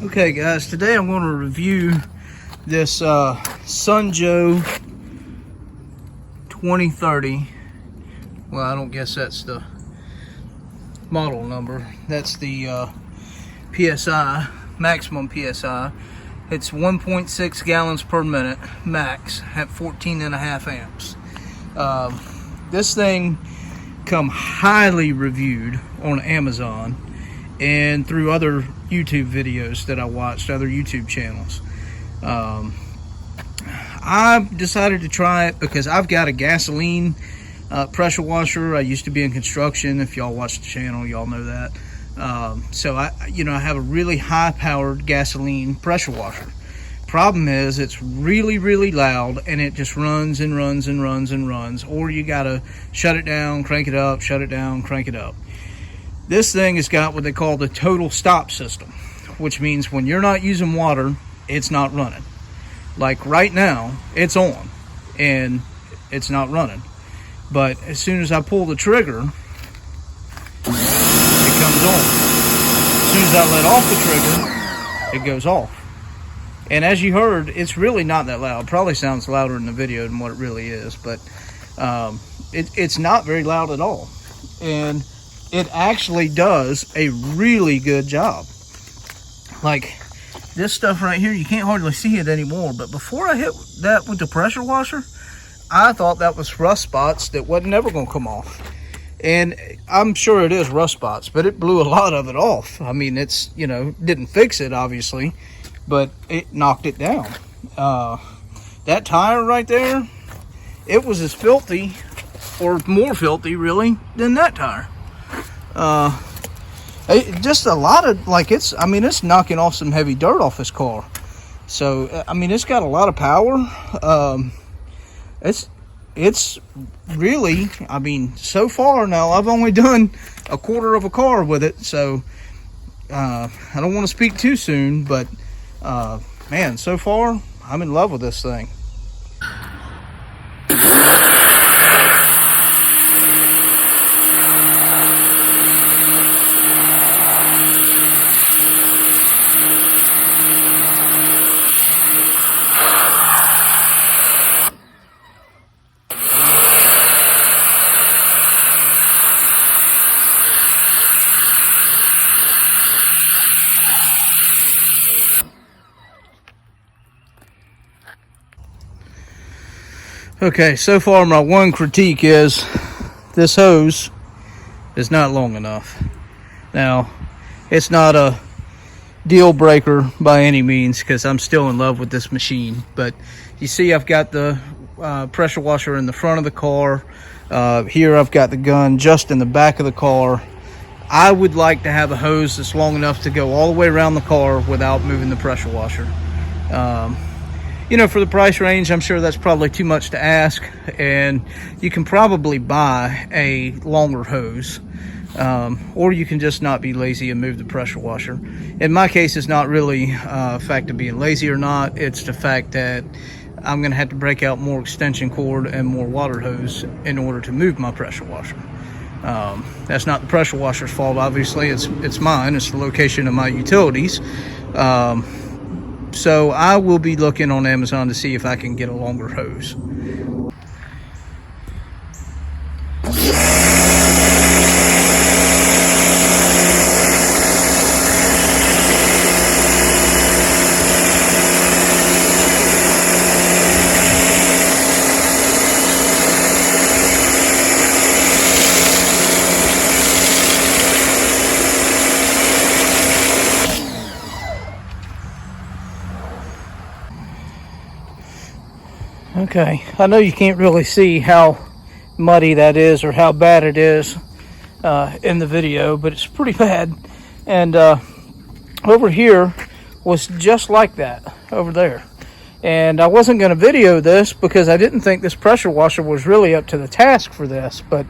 Okay guys, today I'm going to review this Sunjoe 2030. Well, I don't guess that's the model number. That's the PSI, maximum PSI. It's 1.6 gallons per minute max at 14.5 amps. This thing come highly reviewed on Amazon and through other YouTube videos that I watched, other YouTube channels. I decided to try it because I've got a gasoline pressure washer. I used to be in construction. If y'all watch the channel, y'all know that. So I have a really high-powered gasoline pressure washer. Problem is, it's really loud, and it just runs and runs and runs and runs. Or you gotta shut it down, crank it up, shut it down, crank it up. This thing has got what they call the total stop system, which means when you're not using water, it's not running. Like right now, it's on and it's not running. But as soon as I pull the trigger, it comes on. As soon as I let off the trigger, it goes off. And as you heard, it's really not that loud. It probably sounds louder in the video than what it really is, but it's not very loud at all. And it actually does a really good job. Like this stuff right here, you can't hardly see it anymore, but before I hit that with the pressure washer, I thought that was rust spots that wasn't never gonna come off. And I'm sure it is rust spots, but it blew a lot of it off. I mean, it's, didn't fix it obviously, but it knocked it down. That tire right there, it was as filthy, or more filthy really, than that tire. Just a lot of, it's knocking off some heavy dirt off this car. So, it's got a lot of power. It's really, so far now, I've only done a quarter of a car with it. So, I don't want to speak too soon, but, man, so far, I'm in love with this thing. Okay, so far my one critique is this hose is not long enough. Now, it's not a deal breaker by any means because I'm still in love with this machine. But you see I've got the pressure washer in the front of the car. Here I've got the gun just in the back of the car. I would like to have a hose that's long enough to go all the way around the car without moving the pressure washer. For the price range, I'm sure that's probably too much to ask, and you can probably buy a longer hose, or you can just not be lazy and move the pressure washer. In my case, it's not really a fact of being lazy or not. It's the fact that I'm going to have to break out more extension cord and more water hose in order to move my pressure washer. That's not the pressure washer's fault, obviously. It's mine. It's the location of my utilities. So I will be looking on Amazon to see if I can get a longer hose. Okay, I know you can't really see how muddy that is or how bad it is in the video, but it's pretty bad. And over here was just like that over there. And I wasn't going to video this because I didn't think this pressure washer was really up to the task for this. But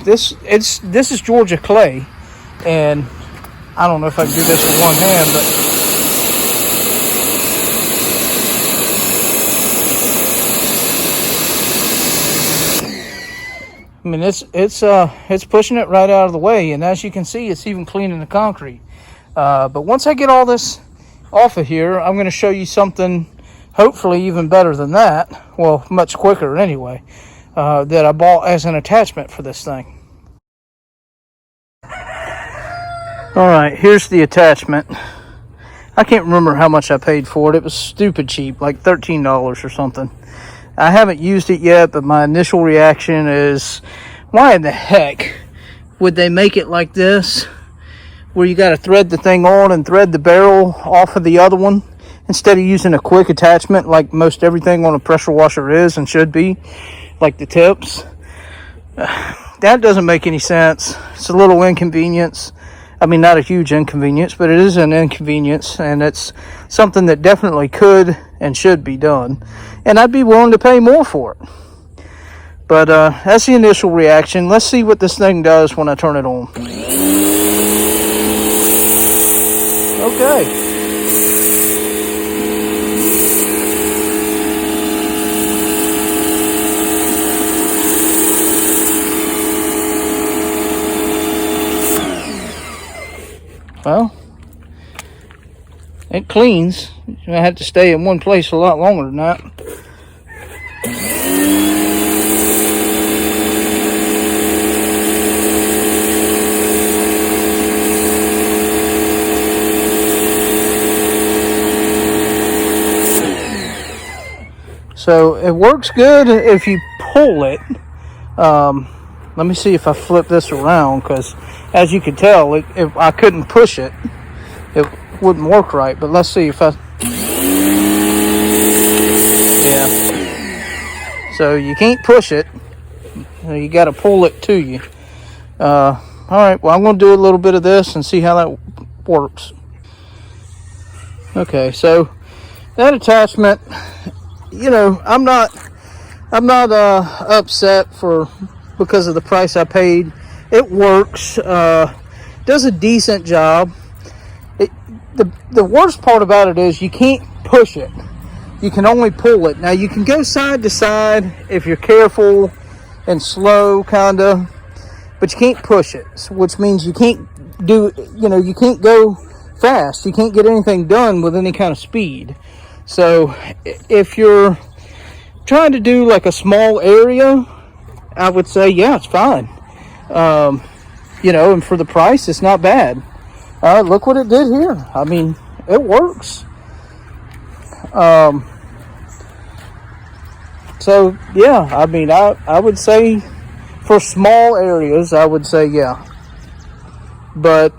this is Georgia clay, and I don't know if I can do this with one hand, but it's pushing it right out of the way, and as you can see, it's even cleaning the concrete. But once I get all this off of here, I'm going to show you something hopefully even better than that. Well, much quicker anyway, that I bought as an attachment for this thing. All right, here's the attachment. I can't remember how much I paid for it. It was stupid cheap, like $13 or something. I haven't used it yet, but my initial reaction is, why in the heck would they make it like this, where you got to thread the thing on and thread the barrel off of the other one, instead of using a quick attachment like most everything on a pressure washer is and should be, like the tips. That doesn't make any sense. It's a little inconvenience. I mean, not a huge inconvenience, but it is an inconvenience, and it's something that definitely could and should be done. And I'd be willing to pay more for it. But that's the initial reaction. Let's see what this thing does when I turn it on. Okay. Well, it cleans. I had to stay in one place a lot longer than that. So it works good if you pull it. Let me see if I flip this around, because as you can tell, if I couldn't push it, it wouldn't work right. But let's see if I... Yeah. So you can't push it. You got to pull it to you. All right, well, I'm going to do a little bit of this and see how that works. Okay, so that attachment, you know, I'm not upset because of the price I paid. It works, does a decent job. The worst part about it is you can't push it. You can only pull it. Now you can go side to side if you're careful and slow, kinda, but you can't push it, which means you can't do, you can't go fast. You can't get anything done with any kind of speed. So if you're trying to do like a small area, I would say, yeah, it's fine. And for the price, it's not bad. Look what it did here. I mean, it works. So yeah, I mean, I would say for small areas, I would say, yeah. But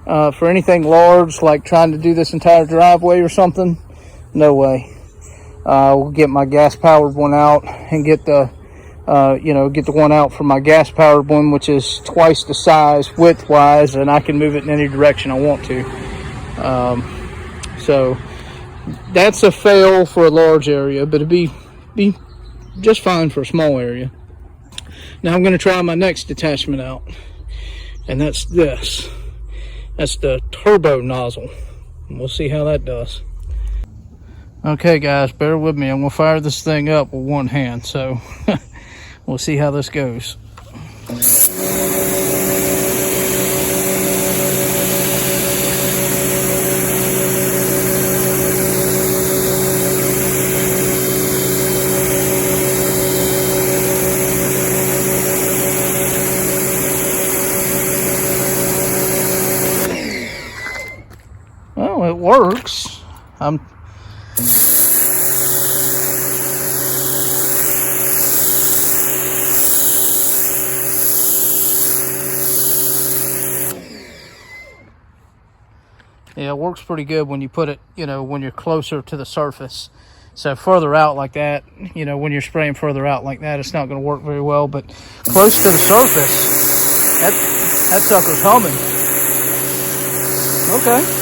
for anything large, like trying to do this entire driveway or something, no way. We'll get my gas-powered one out and get the one out for my gas-powered one, which is twice the size width-wise, and I can move it in any direction I want to. So that's a fail for a large area, but it'd be just fine for a small area. Now I'm going to try my next attachment out, and that's this. That's the turbo nozzle. We'll see how that does. Okay guys, bear with me. I'm going to fire this thing up with one hand, so we'll see how this goes. Well, it works. Yeah, it works pretty good when you put it, when you're closer to the surface. So further out like that, when you're spraying further out like that, it's not going to work very well. But close to the surface, that sucker's humming. Okay.